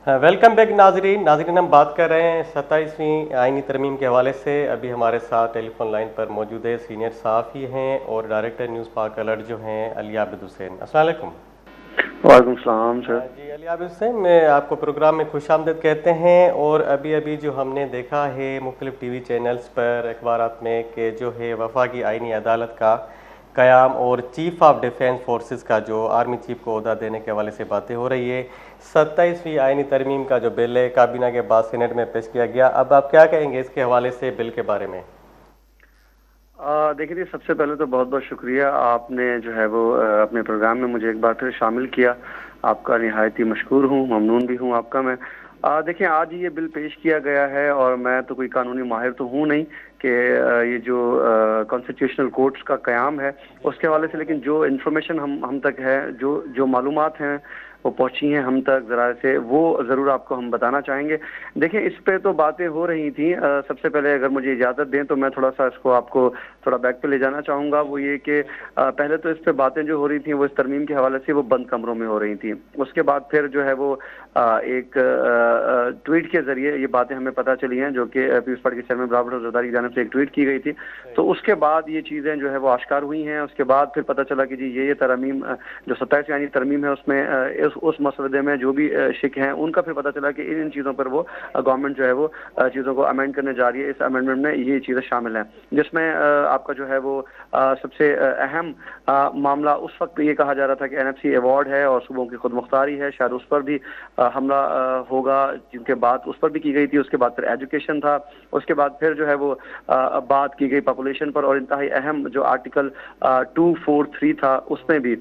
Welcome back नाजरीन। हम बात कर रहे हैं 27वीं आईनी तरमीम के हवाले से। अभी हमारे साथ टेलीफोन लाइन पर मौजूद है सीनियर सहाफ़ी हैं और डायरेक्टर न्यूज़ पाक अलर्ट जो हैं अली आबिद हुसैन। अस्सलाम वालेकुम। वालेकुम सलाम सर। जी अली आबिद हुसैन, मैं आपको प्रोग्राम में खुशामदीद कहते हैं। और अभी अभी जो हमने देखा है मुख्तलिफ टीवी चैनल्स पर, अखबारात में, कि जो है वफाकी आईनी अदालत का क़याम और चीफ ऑफ डिफेंस फोर्सेस का जो आर्मी चीफ को ओहदा देने के हवाले से बातें हो रही है। 27वीं आईनी तरमीम का जो बिल है काबीना के बाद सीनेट में पेश किया गया। अब आप क्या कहेंगे इसके हवाले से, बिल के बारे में? देखिए, सबसे पहले तो बहुत बहुत शुक्रिया, आपने जो है वो अपने प्रोग्राम में मुझे एक बार फिर शामिल किया। आपका निहायत ही मशकूर हूँ, ममनून भी हूँ आपका मैं। देखिए, आज ये बिल पेश किया गया है और मैं तो कोई कानूनी माहिर तो हूँ नहीं कि ये जो कॉन्स्टिट्यूशनल कोर्ट्स का क़याम है उसके हवाले से, लेकिन जो इन्फॉर्मेशन हम तक है, जो जो मालूमात हैं वो पहुंची हैं हम तक ज़रा से, वो ज़रूर आपको हम बताना चाहेंगे। देखिए, इस पे तो बातें हो रही थी। सबसे पहले अगर मुझे इजाज़त दें तो मैं थोड़ा सा इसको आपको थोड़ा बैक पे ले जाना चाहूँगा। वो ये कि पहले तो इस पे बातें जो हो रही थी वो इस तरमीम के हवाले से वो बंद कमरों में हो रही थी। उसके बाद फिर जो है वो एक ट्वीट के ज़रिए ये बातें हमें पता चली हैं, जो कि पीपल्स पार्टी के चेयरमैन रॉबर्ट ज़रदारी की जानिब से एक ट्वीट की गई थी। तो उसके बाद ये चीज़ें जो है वो आश्कार हुई हैं। उसके बाद फिर पता चला कि जी ये तरमीम जो 27 यानी तरमीम है उसमें उस मसवदे में जो भी शिक हैं उनका फिर पता चला कि इन चीज़ों पर वो गवर्नमेंट जो है वो चीज़ों को अमेंड करने जा रही है। इस अमेंडमेंट में ये चीज़ें शामिल हैं, जिसमें आपका जो है वो सबसे अहम मामला उस वक्त ये कहा जा रहा था कि एनएफसी अवार्ड है और सूबों की खुद मुख्तारी है, शायद उस पर भी हमला होगा, जिनके बात उस पर भी की गई थी। उसके बाद फिर एजुकेशन था, उसके बाद फिर जो है वो बात की गई पॉपुलेशन पर, और इंतहाई अहम जो आर्टिकल 243 था उसमें भी।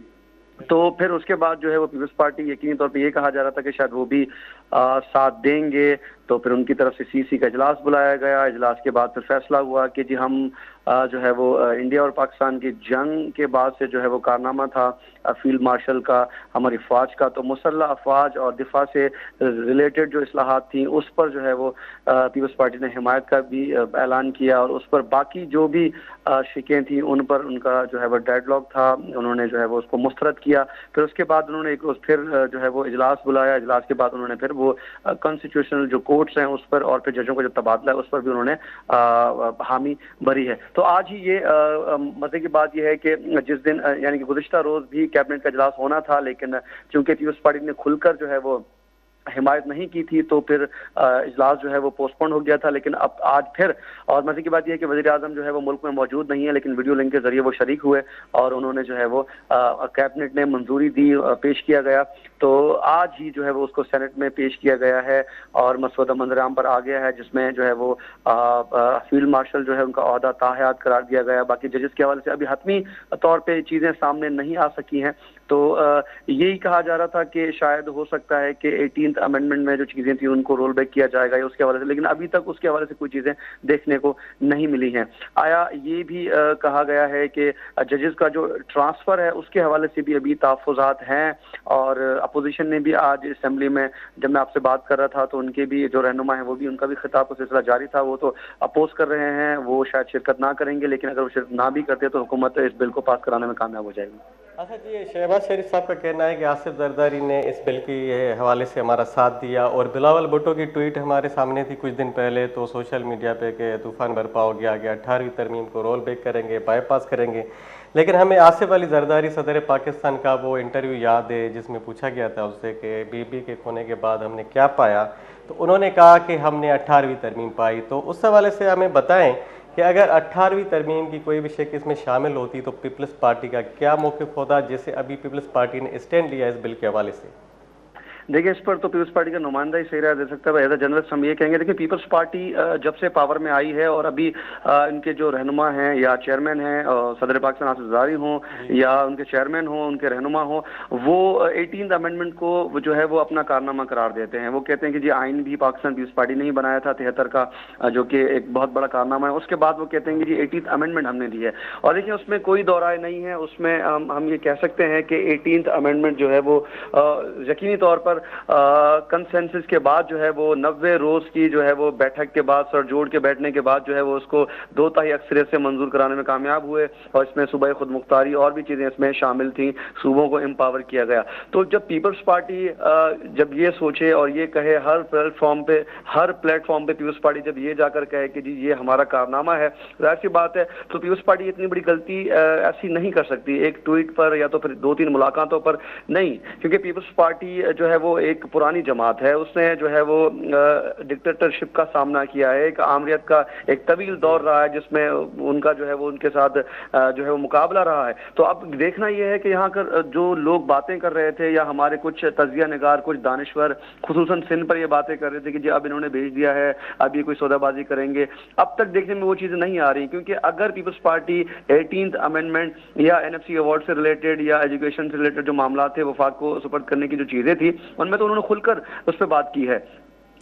तो फिर उसके बाद जो है वो पीपल्स पार्टी, यकीनी तौर पे ये कहा जा रहा था कि शायद वो भी साथ देंगे। तो फिर उनकी तरफ से सीसी का इजलास बुलाया गया। इजलास के बाद फिर फैसला हुआ कि जी हम जो है वो इंडिया और पाकिस्तान की जंग के बाद से जो है वो कारनामा था फील्ड मार्शल का, हमारी फ़ौज का, तो मुसल्लह अफवाज और दिफा से रिलेटेड जो इस्लाहात थी उस पर जो है वो पीपल्स पार्टी ने हिमायत का भी ऐलान किया। और उस पर बाकी जो भी शिकें थी उन पर उनका जो है वो डेडलॉक था, उन्होंने जो है वो उसको मुस्तरद किया। फिर उसके बाद उन्होंने एक फिर जो है वो इजलास बुलाया। इजलास के बाद उन्होंने फिर वो कॉन्स्टिट्यूशनल जो कोर्ट्स हैं उस पर और फिर जजों का जो तबादला है उस पर भी उन्होंने हामी भरी है। तो आज ही ये मजे की बात यह है कि जिस दिन यानी कि गुज़िश्ता रोज भी कैबिनेट का इजलास होना था, लेकिन चूंकि पीपल्स पार्टी ने खुलकर जो है वो हिमायत नहीं की थी तो फिर इजलास जो है वो पोस्टपोन हो गया था। लेकिन अब आज फिर, और मजे की बात यह है कि वज़ीर आज़म जो है वो मुल्क में मौजूद नहीं है, लेकिन वीडियो लिंक के जरिए वो शरीक हुए और उन्होंने जो है वो कैबिनेट ने मंजूरी दी, पेश किया गया। तो आज ही जो है वो उसको सेनेट में पेश किया गया है और मसौदा मंजराम पर आ गया है, जिसमें जो है वो फील्ड मार्शल जो है उनका ओहदा ताहयात करार दिया गया। बाकी जजेस के हवाले से अभी हतमी तौर पर चीज़ें सामने नहीं आ सकी हैं। तो यही कहा जा रहा था कि शायद हो सकता है कि 18th अमेंडमेंट में जो चीज़ें थी उनको रोल बैक किया जाएगा या उसके हवाले से, लेकिन अभी तक उसके हवाले से कोई चीज़ें देखने को नहीं मिली हैं। आया ये भी कहा गया है कि जजेस का जो ट्रांसफ़र है उसके हवाले से भी अभी तहफ़्फ़ुज़ात हैं। और अपोजिशन ने भी आज असेंबली में, जब मैं आपसे बात कर रहा था तो उनके भी जो रहनुमा है वो भी, उनका भी खिताब का सिलसिला जारी था। वो तो अपोज कर रहे हैं, वो शायद शिरकत ना करेंगे, लेकिन अगर वो शिरकत ना भी करते तो हुकूमत इस बिल को पास कराने में कामयाब हो जाएगी। अच्छा जी, शहबाज शरीफ साहब का कहना है कि आसिफ जरदारी ने इस बिल के हवाले से हमारा साथ दिया, और बिलावल भुट्टो की ट्वीट हमारे सामने थी कुछ दिन पहले, तो सोशल मीडिया पे के तूफान बरपा हो गया कि 18वीं तरमीम को रोल बैक करेंगे, बाईपास करेंगे। लेकिन हमें आसिफ अली जरदारी सदर पाकिस्तान का वो इंटरव्यू याद है जिसमें पूछा गया था उससे कि बीबी के खोने के बाद हमने क्या पाया, तो उन्होंने कहा कि हमने 18वीं तरमीम पाई। तो उस हवाले से हमें बताएं कि अगर 18वीं तरमीम की कोई भी शिक इसमें शामिल होती तो पीपल्स पार्टी का क्या मौक़िफ़ होता, जैसे अभी पीपल्स पार्टी ने स्टैंड लिया इस बिल के हवाले से? देखिए, इस पर तो पीपल्स पार्टी का नुमाइंदा ही सही राय दे सकता है। एज ए जर्नलिस्ट हम ये कहेंगे, देखिए पीपल्स पार्टी जब से पावर में आई है और अभी इनके जो रहनुमा हैं या चेयरमैन हैं, सदर पाकिस्तान आसिफ जरदारी हों या उनके चेयरमैन हों, उनके रहनुमा हों, वो 18th अमेंडमेंट को जो है वो अपना कारनामा करार देते हैं। वो कहते हैं कि जी आइन भी पाकिस्तान पीपल्स पार्टी ने ही बनाया था 73 का, जो कि एक बहुत बड़ा कारनामा है। उसके बाद वो कहते हैं कि जी 18th अमेंडमेंट हमने दी है, और देखिए उसमें कोई दो राय नहीं है। उसमें हम ये कह सकते हैं कि 18th अमेंडमेंट जो है वो यकीनी तौर पर पर कंसेंसस के बाद जो है वो 90 रोज की जो है वो बैठक के बाद, सर जोड़ के बैठने के बाद जो है वो उसको 2/3 अक्सरियत से मंजूर कराने में कामयाब हुए, और इसमें सूबाई खुद मुख्तारी और भी चीजें इसमें शामिल थी, सूबों को एम्पावर किया गया। तो जब पीपल्स पार्टी जब ये सोचे और ये कहे हर प्लेटफॉर्म पे पीपल्स पार्टी जब ये जाकर कहे कि जी ये हमारा कारनामा है, जाहिर सी बात है तो पीपल्स पार्टी इतनी बड़ी गलती ऐसी नहीं कर सकती एक ट्वीट पर या तो फिर 2-3 मुलाकातों पर नहीं, क्योंकि पीपल्स पार्टी जो है वो एक पुरानी जमात है, उसने जो है वो डिक्टेटरशिप का सामना किया है, एक आमरियत का एक तवील दौर रहा है जिसमें उनका जो है वो उनके साथ जो है वो मुकाबला रहा है। तो अब देखना यह है कि यहाँ कर जो लोग बातें कर रहे थे या हमारे कुछ तजिया निगार, कुछ दानिश्वर खुसूसन सिंध पर ये बातें कर रहे थे कि जी अब इन्होंने भेज दिया है, अब ये कोई सौदाबाजी करेंगे, अब तक देखने में वो चीजें नहीं आ रही, क्योंकि अगर पीपल्स पार्टी 18th अमेंडमेंट या एनएफसी अवार्ड से रिलेटेड या एजुकेशन से रिलेटेड जो मामला थे वफाक को सुपर्द करने की जो चीजें थी उनमें तो उन्होंने खुलकर उस पर बात की है।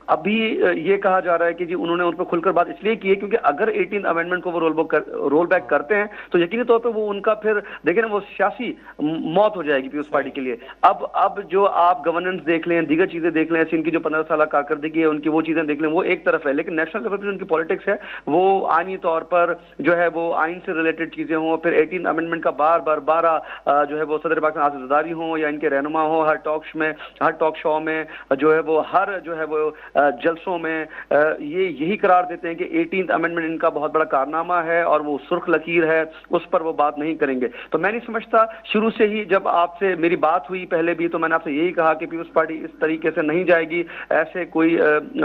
अभी ये कहा जा रहा है कि जी उन्होंने उन पर खुलकर बात इसलिए की है क्योंकि अगर 18th अमेंडमेंट को वो रोल बैक करते हैं तो यकीनी तौर पे वो उनका फिर देखें ना वो सियासी मौत हो जाएगी पीपल्स पार्टी के लिए। अब जो आप गवर्नेंस देख लें, दीगर चीजें देख लें, इनकी जो 15 साल कारकर्दगी है उनकी वो चीजें देख लें, वो एक तरफ है, लेकिन नेशनल लेवल पर उनकी पॉलिटिक्स है वो आईनी तौर पर जो है वो आइन से रिलेटेड चीजें हों, फिर 18th अमेंडमेंट का बार जो है वो सदर पाकिस्तान आसिफ ज़रदारी हो या इनके रहनुमा हो, हर टॉक शो में जो है वो हर जो है वो जलसों में ये यही करार देते हैं कि 18th अमेंडमेंट इनका बहुत बड़ा कारनामा है और वो सुर्ख लकीर है, उस पर वो बात नहीं करेंगे। तो मैं नहीं समझता, शुरू से ही जब आपसे मेरी बात हुई पहले भी तो मैंने आपसे यही कहा कि पीपल्स पार्टी इस तरीके से नहीं जाएगी, ऐसे कोई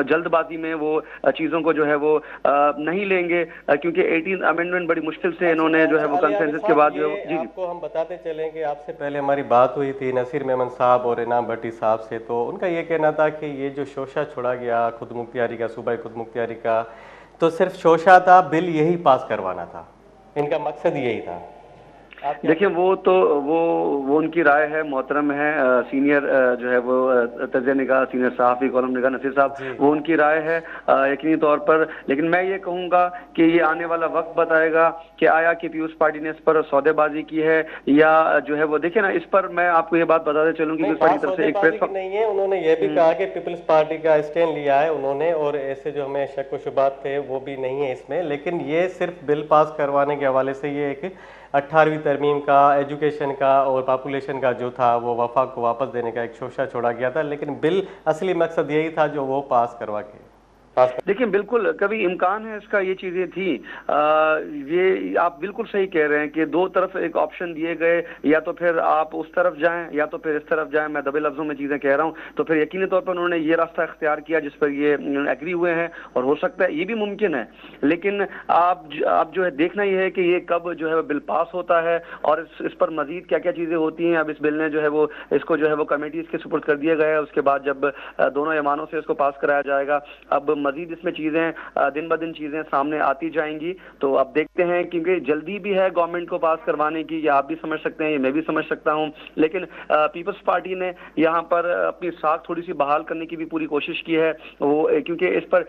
जल्दबाजी में वो चीजों को जो है वो नहीं लेंगे, क्योंकि 18th अमेंडमेंट बड़ी मुश्किल से इन्होंने जो है वो कंसेंसस के बाद जो जी आपको हम बताते चलें कि आपसे पहले हमारी बात हुई थी नसीर मेमन साहब और इनाम भट्टी साहब से, तो उनका ये कहना था कि ये जो शोशा छोड़ा गया खुद मुख्तियारी का, सूबाई खुद मुख्तियारी का, तो सिर्फ शोशा था, बिल यही पास करवाना था, इनका मकसद यही था। देखिए वो तो वो उनकी राय है, मोहतरम है, सीनियर जो है वो तजिया निगाह, सीनियर सहाफ़ी कॉलम निगाह नसीर साहब, वो उनकी राय है यकीनी तौर पर। लेकिन मैं ये कहूँगा कि ये आने वाला वक्त बताएगा कि आया कि पीपल्स पार्टी ने इस पर सौदेबाजी की है या जो है वो, देखिए ना इस पर मैं आपको ये बात बताते चलूँ कि पीपल्स पार्टी की तरफ से एक प्रेस नहीं है, उन्होंने ये भी कहा कि पीपल्स पार्टी का स्टैंड लिया है उन्होंने, और ऐसे जो हमें शक व शुबात थे वो भी नहीं है इसमें, लेकिन ये सिर्फ बिल पास करवाने के हवाले से ये एक 18वीं तरमीम का, एजुकेशन का और पॉपुलेशन का जो था वो वफाक को वापस देने का एक शोशा छोड़ा गया था, लेकिन बिल असली मकसद यही था जो वो पास करवा के। देखिए बिल्कुल कभी इम्कान है इसका, ये चीजें थी, ये आप बिल्कुल सही कह रहे हैं कि दो तरफ एक ऑप्शन दिए गए, या तो फिर आप उस तरफ जाएं या तो फिर इस तरफ जाएं, मैं दबे लफ्जों में चीजें कह रहा हूं, तो फिर यकीनी तौर पर उन्होंने ये रास्ता इख्तियार किया जिस पर ये एग्री हुए हैं, और हो सकता है ये भी मुमकिन है। लेकिन आप जो है देखना ये है कि ये कब जो है बिल पास होता है और इस पर मजीद क्या क्या चीजें होती हैं। अब इस बिल ने जो है वो इसको जो है वो कमेटीज के सुपुर्द कर दिया गया है, उसके बाद जब दोनों ऐवानों से इसको पास कराया जाएगा, अब मजीद इसमें चीजें दिन ब दिन चीजें सामने आती जाएंगी। तो अब देखते हैं, क्योंकि जल्दी भी है गवर्नमेंट को पास करवाने की, ये आप भी समझ सकते हैं, ये मैं भी समझ सकता हूं, लेकिन पीपल्स पार्टी ने यहाँ पर अपनी साख थोड़ी सी बहाल करने की भी पूरी कोशिश की है वो, क्योंकि इस पर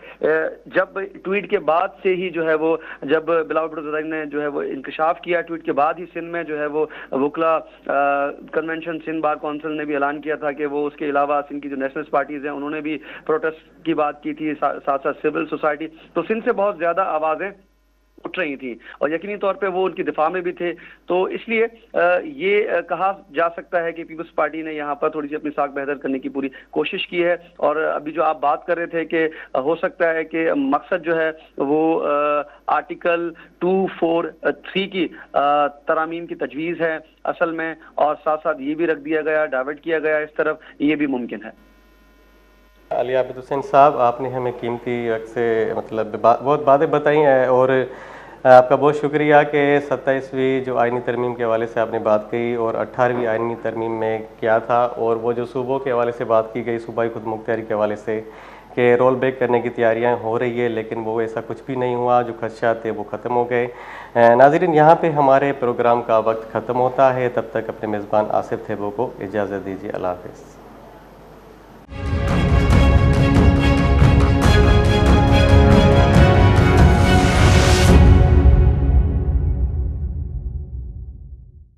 जब ट्वीट के बाद से ही जो है वो, जब बिलावल भुट्टो ज़रदारी ने जो है वो इंकशाफ किया, ट्वीट के बाद ही सिंध में जो है वो वकला कन्वेंशन, सिंध बार काउंसिल ने भी ऐलान किया था कि वो उसके अलावा सिंध की जो नेशनलिस्ट पार्टीज हैं उन्होंने भी प्रोटेस्ट की बात की थी, साथ साथ सिविल सोसाइटी, तो सिंध से बहुत ज्यादा आवाजें उठ रही थी और यकीनी तौर पे वो उनकी दिफा में भी थे। तो इसलिए ये कहा जा सकता है कि पीपल्स पार्टी ने यहाँ पर थोड़ी सी अपनी साख बेहतर करने की पूरी कोशिश की है। और अभी जो आप बात कर रहे थे कि हो सकता है कि मकसद जो है वो आर्टिकल 243 की तरामीम की तजवीज़ है असल में, और साथ साथ ये भी रख दिया गया, डाइवर्ट किया गया इस तरफ, ये भी मुमकिन है। अली आबिद हुसैन साहब, आपने हमें कीमती वक्त से मतलब बहुत बातें बताई हैं, और आपका बहुत शुक्रिया कि 27वीं जो आइनी तरमीम के हवाले से आपने बात की और 18वीं आइनी तरमीम में क्या था, और वो जो सूबों के हवाले से बात की गई, सूबाई खुद मुख्तियारी के हवाले से कि रोल बैक करने की तैयारियां हो रही है, लेकिन वो ऐसा कुछ भी नहीं हुआ, जो खदशात थे वो ख़त्म हो गए। नाज़रीन, यहाँ पे हमारे प्रोग्राम का वक्त ख़त्म होता है, तब तक अपने मेज़बान आसिफ थेबो को इजाज़त दीजिए। अल्लाह हाफ़िज़।